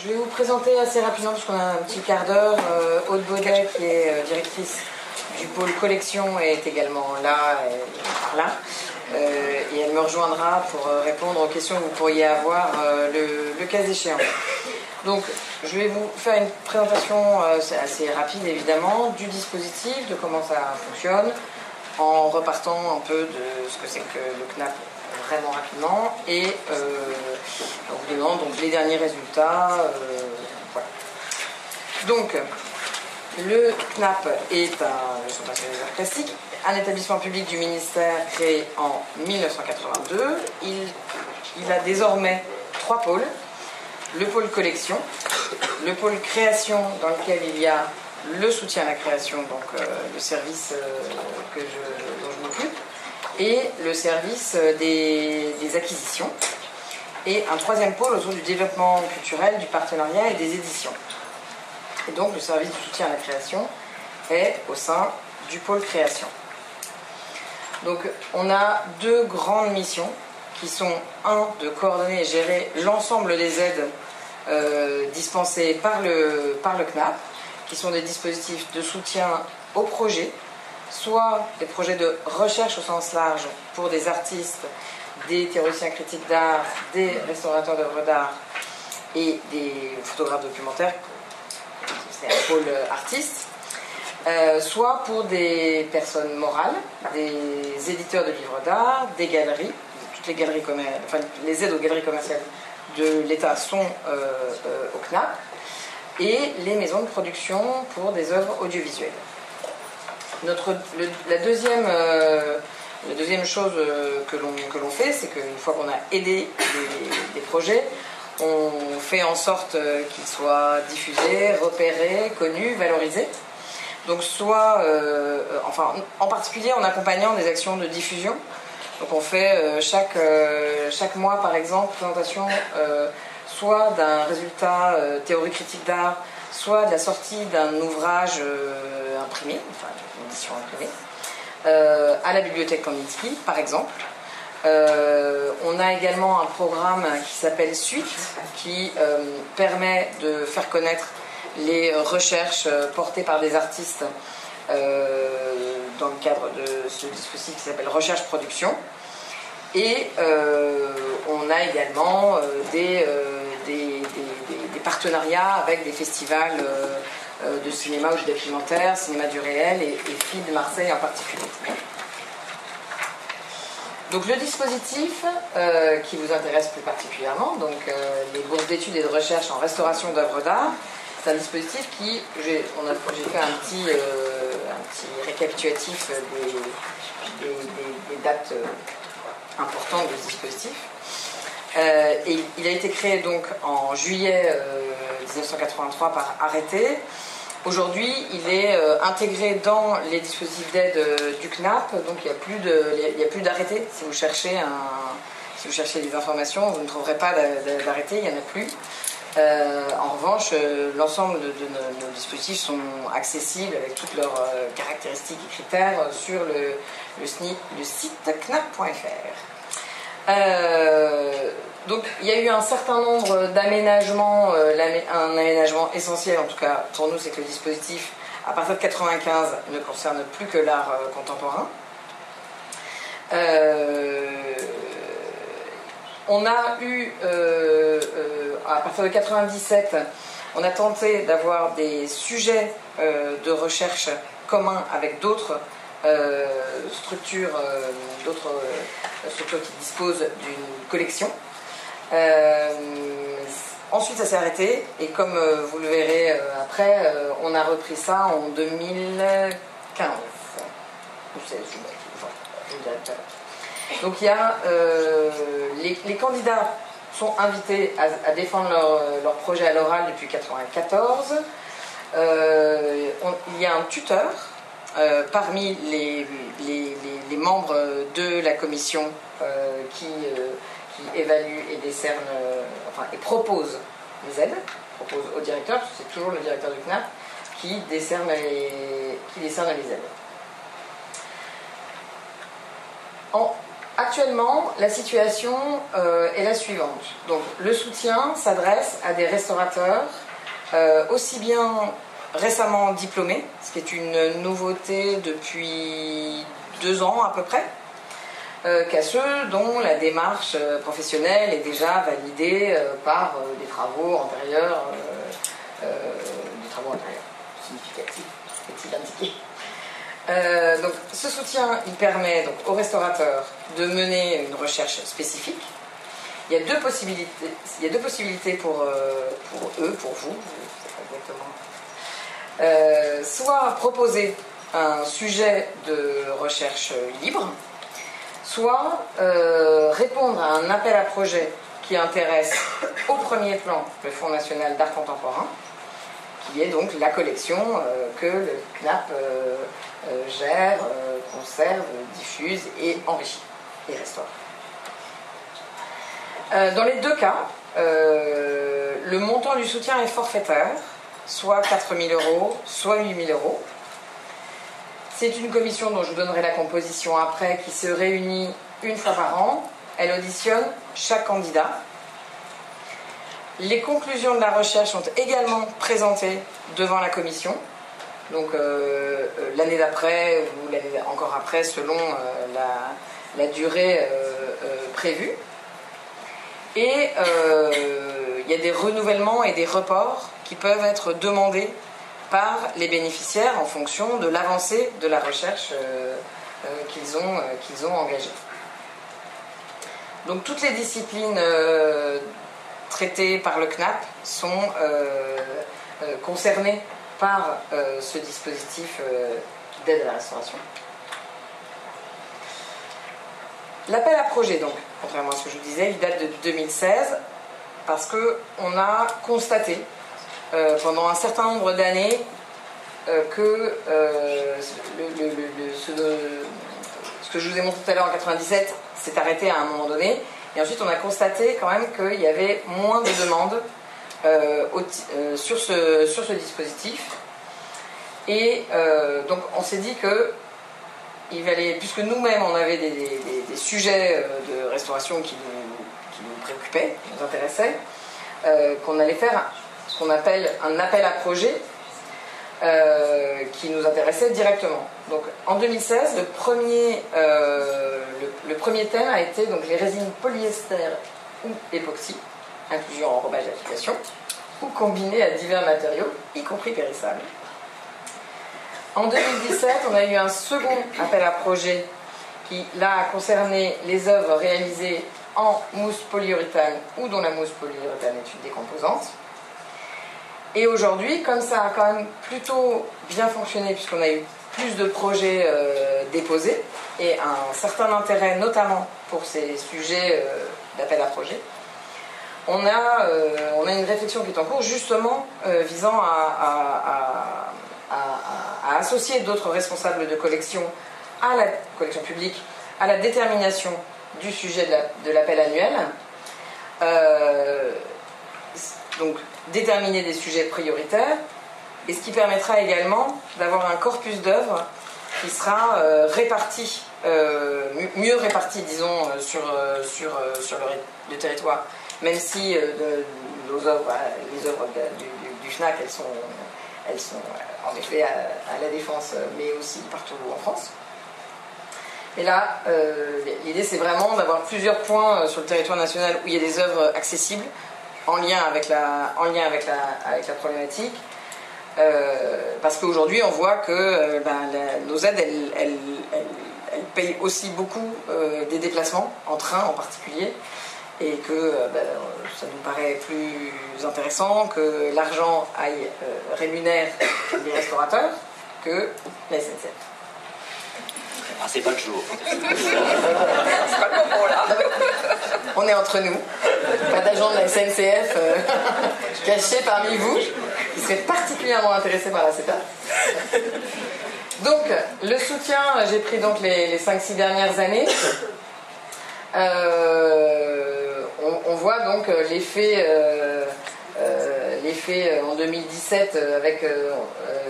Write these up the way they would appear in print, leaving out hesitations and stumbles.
Je vais vous présenter assez rapidement, parce qu'on a un petit quart d'heure. Aude Baudet, qui est directrice du pôle collection, est également là et là. Et elle me rejoindra pour répondre aux questions que vous pourriez avoir le cas échéant. Donc, je vais vous faire une présentation assez rapide, évidemment, du dispositif, de comment ça fonctionne, en repartant un peu de ce que c'est que le CNAP vraiment rapidement, et en vous donnant donc les derniers résultats. Voilà. Donc, le CNAP est le Centre national des arts plastiques, un établissement public du ministère créé en 1982. Il a désormais 3 pôles. Le pôle collection, le pôle création dans lequel il y a le soutien à la création, donc le service dont je m'occupe, et le service des acquisitions, et un 3e pôle autour du développement culturel, du partenariat et des éditions. Et donc le service du soutien à la création est au sein du pôle création. Donc on a 2 grandes missions qui sont, de coordonner et gérer l'ensemble des aides dispensées par le CNAP, qui sont des dispositifs de soutien aux projets, soit des projets de recherche au sens large pour des artistes, des théoriciens critiques d'art, des restaurateurs d'œuvres d'art et des photographes documentaires, c'est un pôle artiste, soit pour des personnes morales, des éditeurs de livres d'art, des galeries, toutes les galeries enfin les aides aux galeries commerciales de l'État sont au CNAP, et les maisons de production pour des œuvres audiovisuelles. La deuxième chose que l'on fait, c'est qu'une fois qu'on a aidé des projets, on fait en sorte qu'ils soient diffusés, repérés, connus, valorisés. Donc en particulier en accompagnant des actions de diffusion. Donc on fait chaque mois, par exemple, présentation soit d'un résultat théorie critique d'art, soit de la sortie d'un ouvrage imprimé, enfin une édition imprimée, à la bibliothèque Kandinsky, par exemple. On a également un programme qui s'appelle Suite, qui permet de faire connaître les recherches portées par des artistes dans le cadre de ce dispositif qui s'appelle Recherche Production. Et on a également des partenariats avec des festivals de cinéma ou de documentaire, cinéma du réel et FIL de Marseille en particulier. Donc le dispositif qui vous intéresse plus particulièrement, donc les bourses d'études et de recherche en restauration d'œuvres d'art, c'est un dispositif qui, j'ai fait un petit récapitulatif des dates importantes de ce dispositif. Et il a été créé donc en juillet 1983 par arrêté. Aujourd'hui, il est intégré dans les dispositifs d'aide du CNAP, donc il n'y a plus d'arrêté. Si vous cherchez des informations, vous ne trouverez pas d'arrêté, il n'y en a plus. En revanche, l'ensemble de nos dispositifs sont accessibles avec toutes leurs caractéristiques et critères sur le site knap.fr. Donc il y a eu un certain nombre d'aménagements, un aménagement essentiel en tout cas pour nous, c'est que le dispositif à partir de 1995 ne concerne plus que l'art contemporain. On a eu, à partir de 1997, on a tenté d'avoir des sujets de recherche communs avec d'autres structures qui disposent d'une collection. Ensuite, ça s'est arrêté, et comme vous le verrez après, on a repris ça en 2015. Donc il y a les candidats sont invités à défendre leur projet à l'oral depuis 1994. Il y a un tuteur parmi les membres de la commission qui évalue et décerne, et propose les aides, propose au directeur, parce que c'est toujours le directeur du CNAP qui décerne les aides. Actuellement, la situation est la suivante. Donc, le soutien s'adresse à des restaurateurs aussi bien récemment diplômés, ce qui est une nouveauté depuis 2 ans à peu près, qu'à ceux dont la démarche professionnelle est déjà validée par des travaux antérieurs significatifs, est-il indiqué. Donc, ce soutien, il permet donc, aux restaurateurs de mener une recherche spécifique. Il y a deux possibilités pour eux, pour vous, exactement. Soit proposer un sujet de recherche libre, soit répondre à un appel à projet qui intéresse au premier plan le Fonds national d'art contemporain, qui est donc la collection que le CNAP gère, conserve, diffuse et enrichit et restaure. Dans les deux cas, le montant du soutien est forfaitaire, soit 4 000 €, soit 8 000 €. C'est une commission dont je vous donnerai la composition après, qui se réunit une fois par an. Elle auditionne chaque candidat. Les conclusions de la recherche sont également présentées devant la commission, donc l'année d'après ou l'année encore après, selon la durée prévue. Et il y a des renouvellements et des reports qui peuvent être demandés par les bénéficiaires en fonction de l'avancée de la recherche qu'ils ont engagée. Donc toutes les disciplines traitées par le CNAP sont concernées par ce dispositif d'aide à la restauration. L'appel à projet, donc, contrairement à ce que je vous disais, il date de 2016 parce qu'on a constaté pendant un certain nombre d'années que ce que je vous ai montré tout à l'heure en 97 s'est arrêté à un moment donné, et ensuite on a constaté quand même qu'il y avait moins de demandes sur ce dispositif, et donc on s'est dit que il valait, puisque nous-mêmes on avait des sujets de restauration qui nous préoccupaient, qui nous intéressaient, qu'on allait faire ce qu'on appelle un appel à projet qui nous intéressait directement. Donc en 2016, le premier thème a été donc, les résines polyester ou époxy, inclusion en enrobage d'application, ou combinées à divers matériaux, y compris périssables. En 2017, on a eu un second appel à projet qui, là, a concerné les œuvres réalisées en mousse polyuréthane ou dont la mousse polyuréthane est une décomposante. Et aujourd'hui, comme ça a quand même plutôt bien fonctionné, puisqu'on a eu plus de projets déposés et un certain intérêt, notamment pour ces sujets d'appel à projet, on a une réflexion qui est en cours, justement visant à associer d'autres responsables de collection à la collection publique, à la détermination du sujet de l'appel annuel. Donc, déterminer des sujets prioritaires, et ce qui permettra également d'avoir un corpus d'œuvres qui sera réparti, mieux réparti, disons, sur le territoire, même si les œuvres du FNAC, elles sont en effet à la Défense, mais aussi partout en France. Et là, l'idée, c'est vraiment d'avoir plusieurs points sur le territoire national où il y a des œuvres accessibles, en lien avec la problématique, parce qu'aujourd'hui on voit que nos aides elles payent aussi beaucoup des déplacements en train en particulier, et que ça nous paraît plus intéressant que l'argent aille rémunère les restaurateurs que la SNCF. Ah, c'est pas le jour. C'est pas le moment là. On est entre nous. Pas d'agent de la SNCF caché parmi vous qui serait particulièrement intéressé par la CETA. Donc, le soutien, j'ai pris donc les 5-6 dernières années. On voit donc l'effet en 2017 avec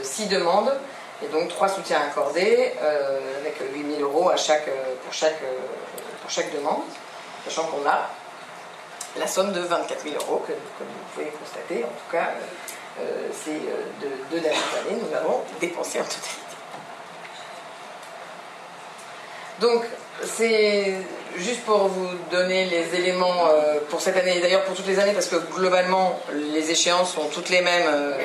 6 demandes. Et donc 3 soutiens accordés avec 8 000 € pour chaque demande, sachant qu'on a la somme de 24 000 € que, comme vous pouvez constater, en tout cas, ces 2 dernières années, nous avons dépensé en totalité. Donc, c'est juste pour vous donner les éléments pour cette année, et d'ailleurs pour toutes les années, parce que globalement, les échéances sont toutes les mêmes,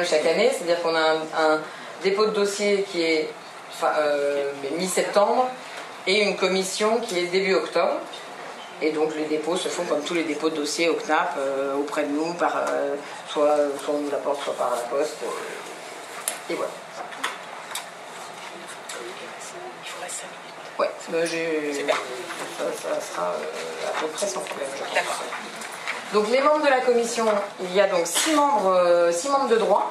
chaque année, c'est-à-dire qu'on a un dépôt de dossier qui est mi-septembre et une commission qui est début octobre. Et donc les dépôts se font comme tous les dépôts de dossiers au CNAP, auprès de nous, soit on nous l'apporte, soit par la poste. Et voilà. Ouais, ça sera à peu près sans problème. D'accord. Donc les membres de la commission, il y a donc 6 membres de droit.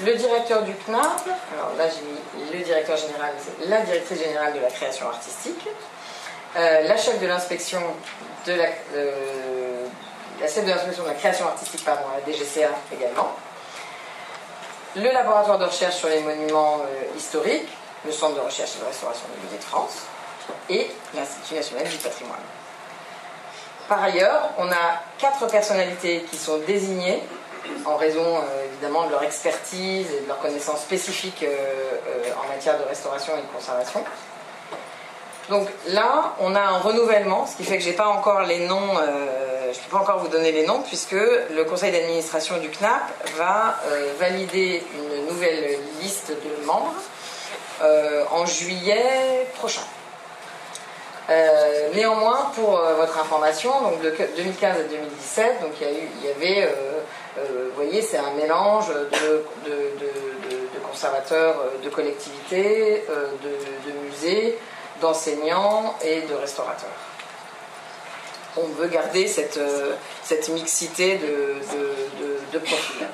Le directeur du CNAP, alors là j'ai mis le directeur général, c'est la directrice générale de la création artistique, la chef de l'inspection de la création artistique, pardon, la DGCA également, le laboratoire de recherche sur les monuments historiques, le centre de recherche et de restauration du musée de France et l'Institut national du patrimoine. Par ailleurs, on a 4 personnalités qui sont désignées en raison évidemment de leur expertise et de leurs connaissances spécifiques en matière de restauration et de conservation. Donc là, on a un renouvellement, ce qui fait que je n'ai pas encore les noms, je ne peux pas encore vous donner les noms, puisque le conseil d'administration du CNAP va valider une nouvelle liste de membres en juillet prochain. Néanmoins, pour votre information, donc de 2015 à 2017, donc il y avait vous voyez, c'est un mélange de conservateurs, de collectivités, de musées, d'enseignants et de restaurateurs. On veut garder cette mixité de profils.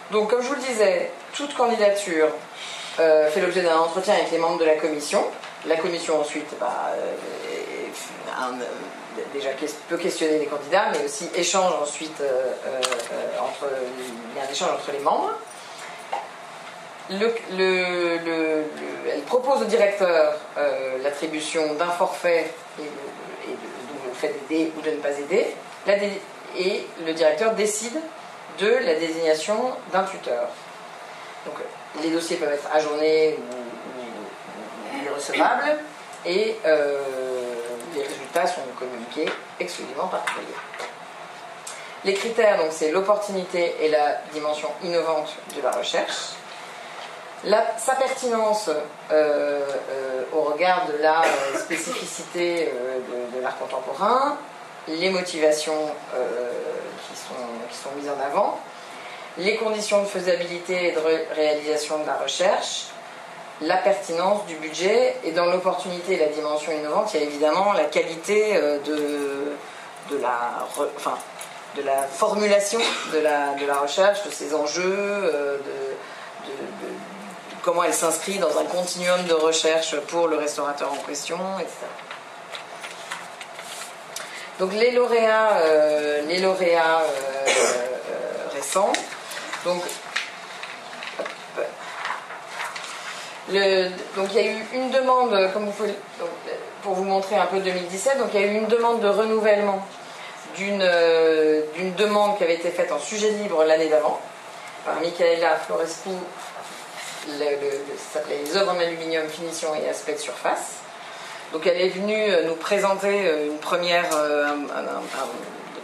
Donc, comme je vous le disais, toute candidature fait l'objet d'un entretien avec les membres de la commission. La commission ensuite déjà peut questionner les candidats, mais aussi échange ensuite il y a un échange entre les membres. Elle propose au directeur l'attribution d'un forfait et le fait d'aider ou de ne pas aider, et le directeur décide de la désignation d'un tuteur. Donc les dossiers peuvent être ajournés ou irrecevables, et les résultats sont communiqués exclusivement par courrier. Les critères, donc, c'est l'opportunité et la dimension innovante de la recherche, sa pertinence au regard de la spécificité de l'art contemporain, les motivations qui sont mises en avant, les conditions de faisabilité et de réalisation de la recherche, la pertinence du budget, et dans l'opportunité et la dimension innovante, il y a évidemment la qualité de la formulation de la recherche, de ses enjeux, de comment elle s'inscrit dans un continuum de recherche pour le restaurateur en question, etc. Donc les lauréats récents. Donc il y a eu une demande, comme vous pouvez, pour vous montrer un peu 2017, donc il y a eu une demande de renouvellement d'une demande qui avait été faite en sujet libre l'année d'avant par Michaela Florescu, ça s'appelait les œuvres en aluminium, finition et aspect de surface. Donc elle est venue nous présenter un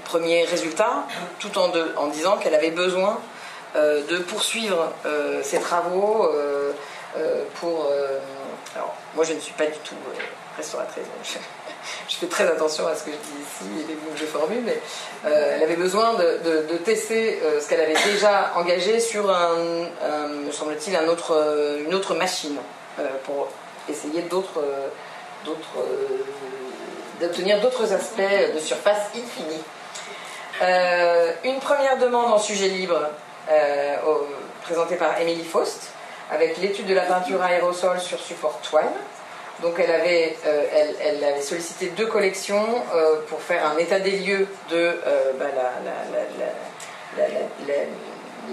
premier résultat, tout en disant qu'elle avait besoin de poursuivre ses travaux alors moi je ne suis pas du tout restauratrice, donc je fais très attention à ce que je dis ici et les mots que je formule, mais elle avait besoin de tester ce qu'elle avait déjà engagé sur me semble-t-il, une autre machine pour essayer d'obtenir d'autres aspects de surface infinie. Une première demande en sujet libre présentée par Émilie Faust, avec l'étude de la peinture aérosol sur support toile. Donc elle avait sollicité 2 collections pour faire un état des lieux de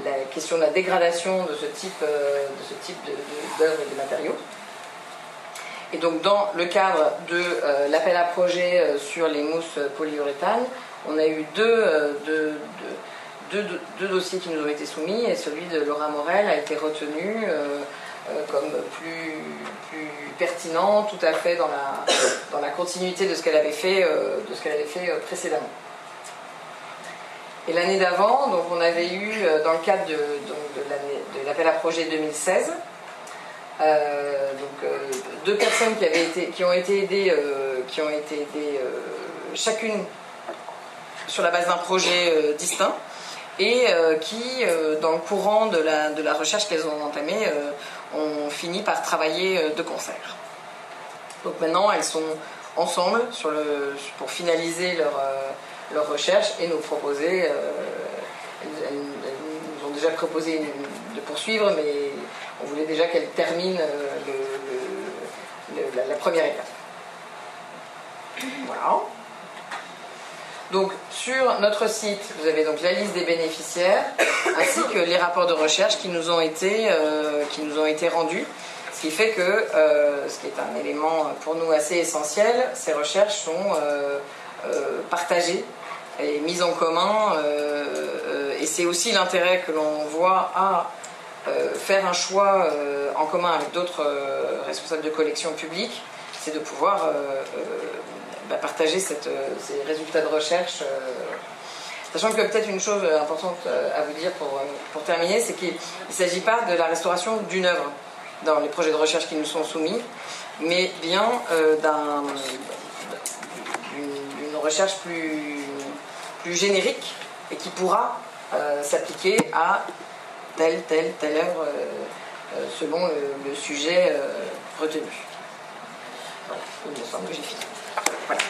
la question de la dégradation de ce type d'œuvres et de matériaux. Et donc dans le cadre de l'appel à projet sur les mousses polyuréthane, on a eu deux dossiers qui nous ont été soumis, et celui de Laura Morel a été retenu comme plus pertinent, tout à fait dans la continuité de ce qu'elle avait fait, précédemment. Et l'année d'avant, donc on avait eu, dans le cadre de l'appel à projet 2016, deux personnes qui ont été aidées chacune sur la base d'un projet distinct, et qui, dans le courant de la recherche qu'elles ont entamée, ont fini par travailler de concert. Donc maintenant, elles sont ensemble pour finaliser leur recherche et nous proposer. Elles nous ont déjà proposé de poursuivre, mais on voulait déjà qu'elles terminent la première étape. Voilà. Donc sur notre site, vous avez donc la liste des bénéficiaires ainsi que les rapports de recherche qui nous ont été rendus. Ce qui fait que, ce qui est un élément pour nous assez essentiel, ces recherches sont partagées et mises en commun, et c'est aussi l'intérêt que l'on voit à faire un choix en commun avec d'autres responsables de collection publique, c'est de pouvoir partager ces résultats de recherche. Sachant que peut-être une chose importante à vous dire pour terminer, c'est qu'il ne s'agit pas de la restauration d'une œuvre dans les projets de recherche qui nous sont soumis, mais bien d'une recherche plus générique et qui pourra s'appliquer à telle œuvre selon le sujet retenu. Voilà, il me semble que j'ai fini. Voilà.